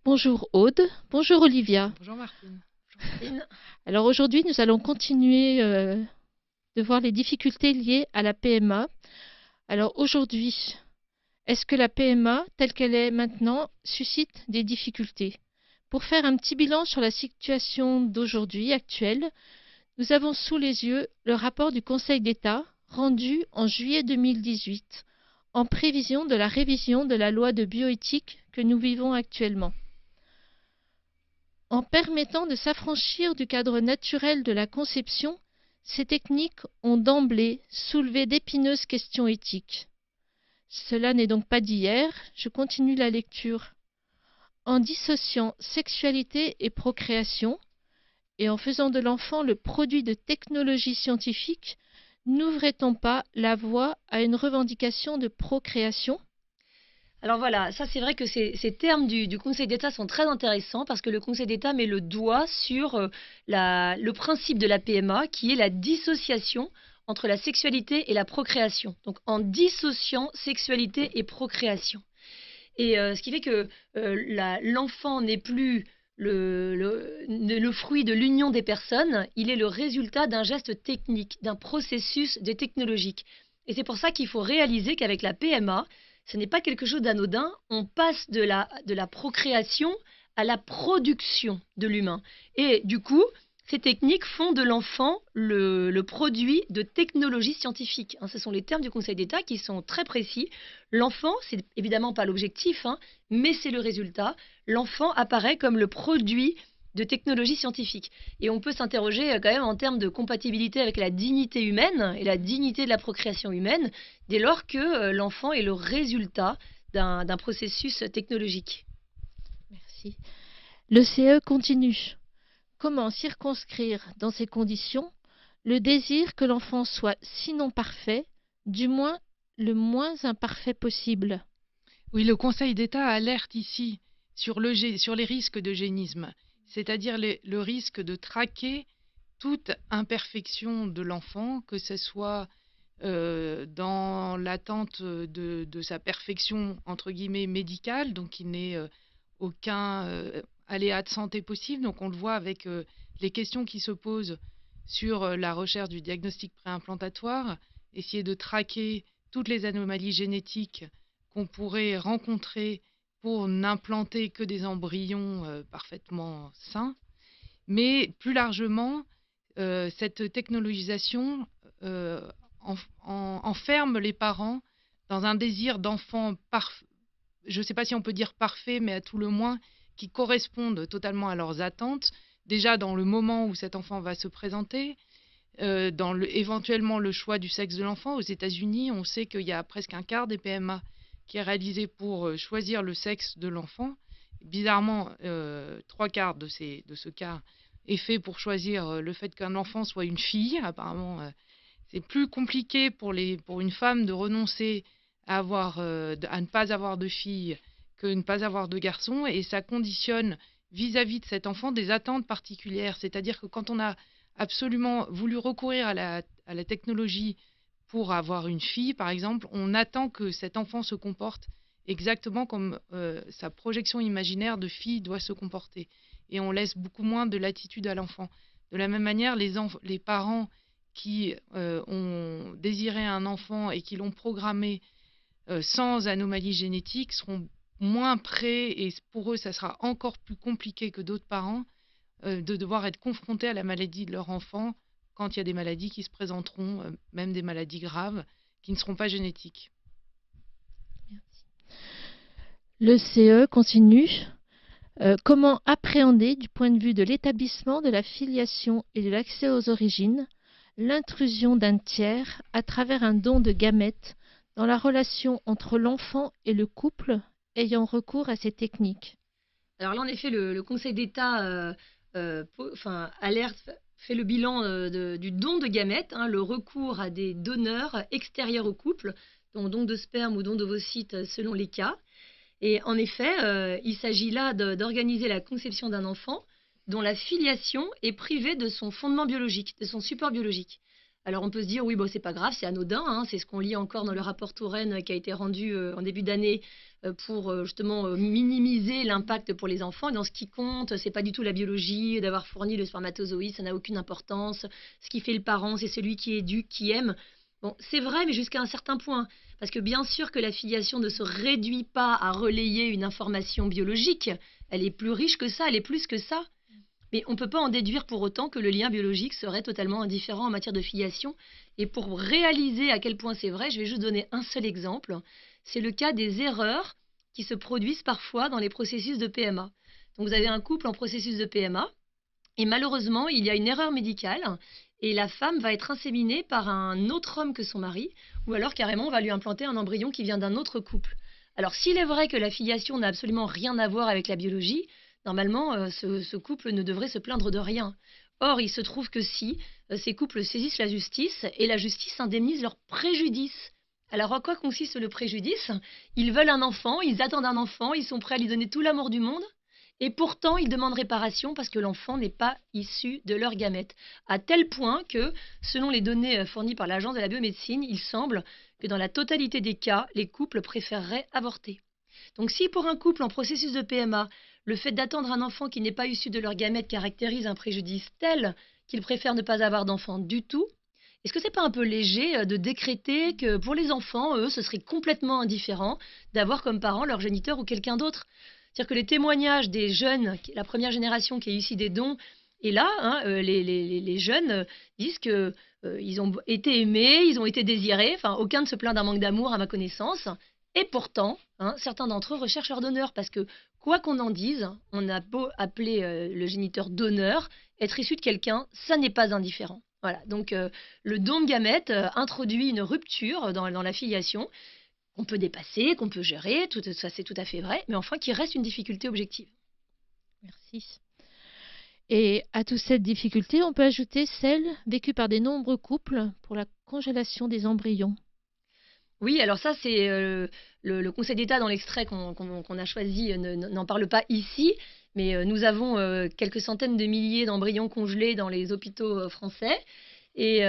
Bonjour Aude, bonjour Olivia. Bonjour Martine. Bonjour Martine. Alors aujourd'hui, nous allons continuer de voir les difficultés liées à la PMA. Alors aujourd'hui, est-ce que la PMA, telle qu'elle est maintenant, suscite des difficultés? Pour faire un petit bilan sur la situation d'aujourd'hui actuelle, nous avons sous les yeux le rapport du Conseil d'État rendu en juillet 2018, en prévision de la révision de la loi de bioéthique que nous vivons actuellement. En permettant de s'affranchir du cadre naturel de la conception, ces techniques ont d'emblée soulevé d'épineuses questions éthiques. Cela n'est donc pas d'hier, je continue la lecture. En dissociant sexualité et procréation, et en faisant de l'enfant le produit de technologies scientifiques, n'ouvrait-on pas la voie à une revendication de procréation ? Alors voilà, ça c'est vrai que ces termes du Conseil d'État sont très intéressants parce que le Conseil d'État met le doigt sur le principe de la PMA qui est la dissociation entre la sexualité et la procréation. Donc en dissociant sexualité et procréation. Et ce qui fait que l'enfant n'est plus le fruit de l'union des personnes, il est le résultat d'un geste technique, d'un processus de technologique. Et c'est pour ça qu'il faut réaliser qu'avec la PMA, ce n'est pas quelque chose d'anodin, on passe de la procréation à la production de l'humain. Et du coup, ces techniques font de l'enfant le produit de technologies scientifiques. Ce sont les termes du Conseil d'État qui sont très précis. L'enfant, c'est évidemment pas l'objectif, mais c'est le résultat. L'enfant apparaît comme le produit de technologies scientifiques. Et on peut s'interroger quand même en termes de compatibilité avec la dignité humaine et la dignité de la procréation humaine, dès lors que l'enfant est le résultat d'un processus technologique. Merci. Le CE continue. Comment circonscrire dans ces conditions le désir que l'enfant soit sinon parfait, du moins le moins imparfait possible? Oui, le Conseil d'État alerte ici sur les risques d'eugénisme, c'est-à-dire le risque de traquer toute imperfection de l'enfant, que ce soit dans l'attente de sa perfection, entre guillemets, médicale, donc il n'ait aucun aléa de santé possible. Donc on le voit avec les questions qui se posent sur la recherche du diagnostic préimplantatoire, essayer de traquer toutes les anomalies génétiques qu'on pourrait rencontrer pour n'implanter que des embryons parfaitement sains. Mais plus largement, cette technologisation enferme les parents dans un désir d'enfant parfait. Je ne sais pas si on peut dire parfait, mais à tout le moins qui correspondent totalement à leurs attentes, déjà dans le moment où cet enfant va se présenter, éventuellement le choix du sexe de l'enfant. Aux États-Unis, on sait qu'il y a presque un quart des PMA qui est réalisé pour choisir le sexe de l'enfant. Bizarrement, 3/4 de ce cas est fait pour choisir le fait qu'un enfant soit une fille. Apparemment, c'est plus compliqué pour une femme de renoncer à ne pas avoir de fille que de ne pas avoir de garçon, et ça conditionne vis-à-vis de cet enfant des attentes particulières. C'est-à-dire que quand on a absolument voulu recourir à la technologie pour avoir une fille, par exemple, on attend que cet enfant se comporte exactement comme sa projection imaginaire de fille doit se comporter. Et on laisse beaucoup moins de latitude à l'enfant. De la même manière, les parents qui ont désiré un enfant et qui l'ont programmé sans anomalie génétique seront moins prêts, et pour eux, ça sera encore plus compliqué que d'autres parents de devoir être confrontés à la maladie de leur enfant quand il y a des maladies qui se présenteront, même des maladies graves, qui ne seront pas génétiques. Le CE continue. Comment appréhender, du point de vue de l'établissement de la filiation et de l'accès aux origines, l'intrusion d'un tiers à travers un don de gamètes dans la relation entre l'enfant et le couple ayant recours à ces techniques? Alors là, en effet, le Conseil d'État alerte, fait le bilan du don de gamètes, le recours à des donneurs extérieurs au couple, dont don de sperme ou don d'ovocytes selon les cas. Et en effet, il s'agit là d'organiser la conception d'un enfant dont la filiation est privée de son fondement biologique, de son support biologique. Alors on peut se dire, oui, bon, c'est pas grave, c'est anodin, hein, c'est ce qu'on lit encore dans le rapport Touraine qui a été rendu en début d'année pour justement minimiser l'impact pour les enfants. Et dans ce qui compte, c'est pas du tout la biologie, d'avoir fourni le spermatozoïde, ça n'a aucune importance. Ce qui fait le parent, c'est celui qui éduque, qui aime. Bon, c'est vrai, mais jusqu'à un certain point. Parce que bien sûr que la filiation ne se réduit pas à relayer une information biologique. Elle est plus riche que ça, elle est plus que ça. Mais on ne peut pas en déduire pour autant que le lien biologique serait totalement indifférent en matière de filiation. Et pour réaliser à quel point c'est vrai, je vais juste donner un seul exemple. C'est le cas des erreurs qui se produisent parfois dans les processus de PMA. Donc vous avez un couple en processus de PMA et malheureusement, il y a une erreur médicale et la femme va être inséminée par un autre homme que son mari ou alors carrément on va lui implanter un embryon qui vient d'un autre couple. Alors s'il est vrai que la filiation n'a absolument rien à voir avec la biologie, normalement, ce couple ne devrait se plaindre de rien. Or, il se trouve que si, ces couples saisissent la justice et la justice indemnise leur préjudice. Alors, en quoi consiste le préjudice? Ils veulent un enfant, ils attendent un enfant, ils sont prêts à lui donner tout l'amour du monde, et pourtant, ils demandent réparation parce que l'enfant n'est pas issu de leur gamète. À tel point que, selon les données fournies par l'Agence de la biomédecine, il semble que dans la totalité des cas, les couples préféreraient avorter. Donc si pour un couple en processus de PMA, le fait d'attendre un enfant qui n'est pas issu de leur gamète caractérise un préjudice tel qu'ils préfèrent ne pas avoir d'enfant du tout, est-ce que c'est pas un peu léger de décréter que pour les enfants, eux, ce serait complètement indifférent d'avoir comme parent leur géniteur ou quelqu'un d'autre? C'est-à-dire que les témoignages des jeunes, la première génération qui est issue des dons, et là, hein, les jeunes disent que ils ont été aimés, ils ont été désirés, enfin aucun ne se plaint d'un manque d'amour à ma connaissance. Et pourtant, hein, certains d'entre eux recherchent leur donneur parce que, quoi qu'on en dise, on a beau appeler le géniteur donneur, être issu de quelqu'un, ça n'est pas indifférent. Voilà, donc le don de gamètes introduit une rupture dans la filiation qu'on peut dépasser, qu'on peut gérer, tout ça c'est tout à fait vrai, mais enfin qui reste une difficulté objective. Merci. Et à toute cette difficulté, on peut ajouter celle vécue par de nombreux couples pour la congélation des embryons. Oui, alors ça, c'est le Conseil d'État dans l'extrait qu'on a choisi n'en parle pas ici, mais nous avons quelques centaines de milliers d'embryons congelés dans les hôpitaux français. Et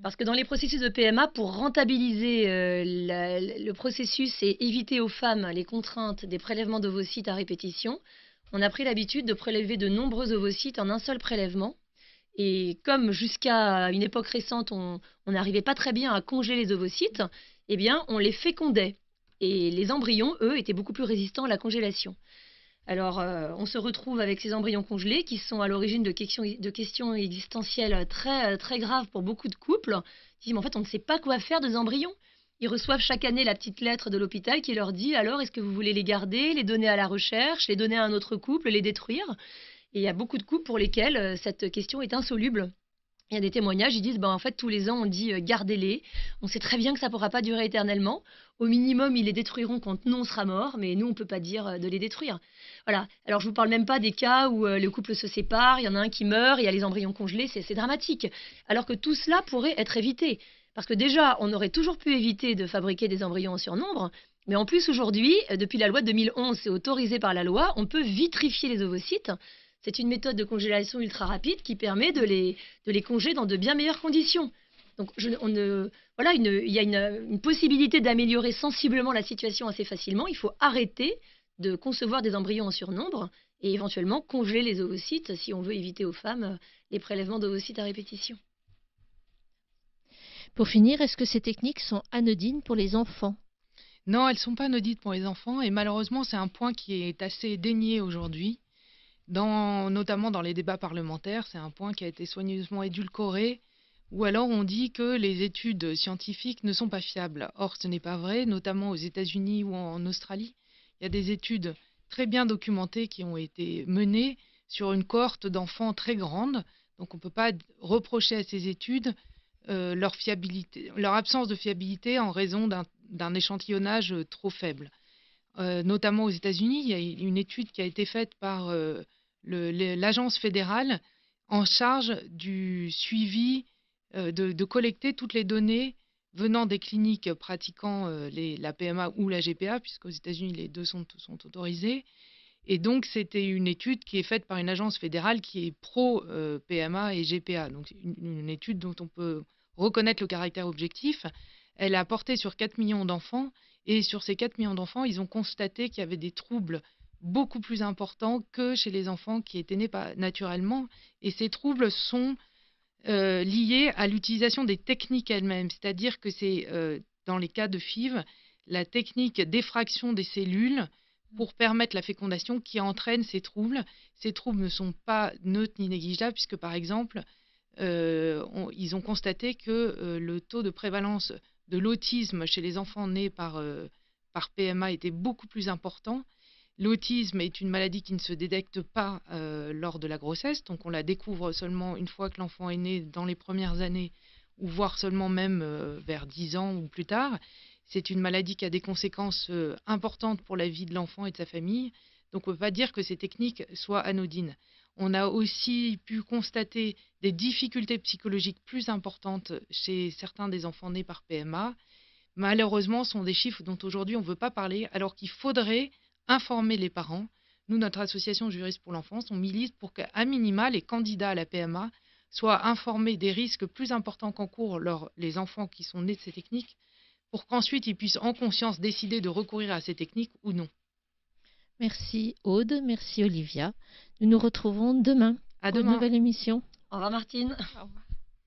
parce que dans les processus de PMA, pour rentabiliser le processus et éviter aux femmes les contraintes des prélèvements d'ovocytes à répétition, on a pris l'habitude de prélever de nombreux ovocytes en un seul prélèvement. Et comme jusqu'à une époque récente, on n'arrivait pas très bien à congeler les ovocytes, eh bien, on les fécondait. Et les embryons, eux, étaient beaucoup plus résistants à la congélation. Alors, on se retrouve avec ces embryons congelés qui sont à l'origine de questions existentielles très, très graves pour beaucoup de couples. Ils disent, mais en fait, on ne sait pas quoi faire des embryons. Ils reçoivent chaque année la petite lettre de l'hôpital qui leur dit, alors, est-ce que vous voulez les garder, les donner à la recherche, les donner à un autre couple, les détruire? Et il y a beaucoup de couples pour lesquels cette question est insoluble. Il y a des témoignages, ils disent, ben, en fait, tous les ans, on dit gardez-les. On sait très bien que ça ne pourra pas durer éternellement. Au minimum, ils les détruiront quand nous, on sera mort, mais nous, on ne peut pas dire de les détruire. Voilà. Alors, je ne vous parle même pas des cas où le couple se sépare, il y en a un qui meurt, il y a les embryons congelés, c'est dramatique. Alors que tout cela pourrait être évité. Parce que déjà, on aurait toujours pu éviter de fabriquer des embryons en surnombre. Mais en plus, aujourd'hui, depuis la loi de 2011, c'est autorisé par la loi, on peut vitrifier les ovocytes. C'est une méthode de congélation ultra rapide qui permet de les congeler dans de bien meilleures conditions. Donc, voilà, il y a une possibilité d'améliorer sensiblement la situation assez facilement. Il faut arrêter de concevoir des embryons en surnombre et éventuellement congeler les ovocytes si on veut éviter aux femmes les prélèvements d'ovocytes à répétition. Pour finir, est-ce que ces techniques sont anodines pour les enfants? Non, elles ne sont pas anodines pour les enfants et malheureusement, c'est un point qui est assez dénié aujourd'hui. Notamment dans les débats parlementaires, c'est un point qui a été soigneusement édulcoré, ou alors on dit que les études scientifiques ne sont pas fiables. Or, ce n'est pas vrai, notamment aux États-Unis ou en Australie. Il y a des études très bien documentées qui ont été menées sur une cohorte d'enfants très grande, donc on ne peut pas reprocher à ces études leur absence de fiabilité en raison d'un échantillonnage trop faible. Notamment aux États-Unis, il y a une étude qui a été faite par l'agence fédérale en charge du suivi, de collecter toutes les données venant des cliniques pratiquant la PMA ou la GPA, puisqu'aux États-Unis les deux sont autorisés, Et donc, c'était une étude qui est faite par une agence fédérale qui est pro-PMA et GPA. Donc, une étude dont on peut reconnaître le caractère objectif. Elle a porté sur 4 millions d'enfants. Et sur ces 4 millions d'enfants, ils ont constaté qu'il y avait des troubles beaucoup plus importants que chez les enfants qui étaient nés naturellement. Et ces troubles sont liés à l'utilisation des techniques elles-mêmes. C'est-à-dire que c'est, dans les cas de FIV, la technique d'effraction des cellules pour permettre la fécondation qui entraîne ces troubles. Ces troubles ne sont pas neutres ni négligeables puisque, par exemple, ils ont constaté que le taux de prévalence de l'autisme chez les enfants nés par PMA était beaucoup plus important. L'autisme est une maladie qui ne se détecte pas lors de la grossesse, donc on la découvre seulement une fois que l'enfant est né dans les premières années, ou voire seulement même vers 10 ans ou plus tard. C'est une maladie qui a des conséquences importantes pour la vie de l'enfant et de sa famille, donc on ne peut pas dire que ces techniques soient anodines. On a aussi pu constater des difficultés psychologiques plus importantes chez certains des enfants nés par PMA. Malheureusement, ce sont des chiffres dont aujourd'hui on ne veut pas parler, alors qu'il faudrait informer les parents. Nous, notre association Juristes pour l'enfance, on milite pour qu'à minima, les candidats à la PMA soient informés des risques plus importants qu'encourent les enfants qui sont nés de ces techniques, pour qu'ensuite ils puissent en conscience décider de recourir à ces techniques ou non. Merci Aude, merci Olivia. Nous nous retrouvons demain À pour demain. une nouvelle émission. Au revoir Martine. Au revoir.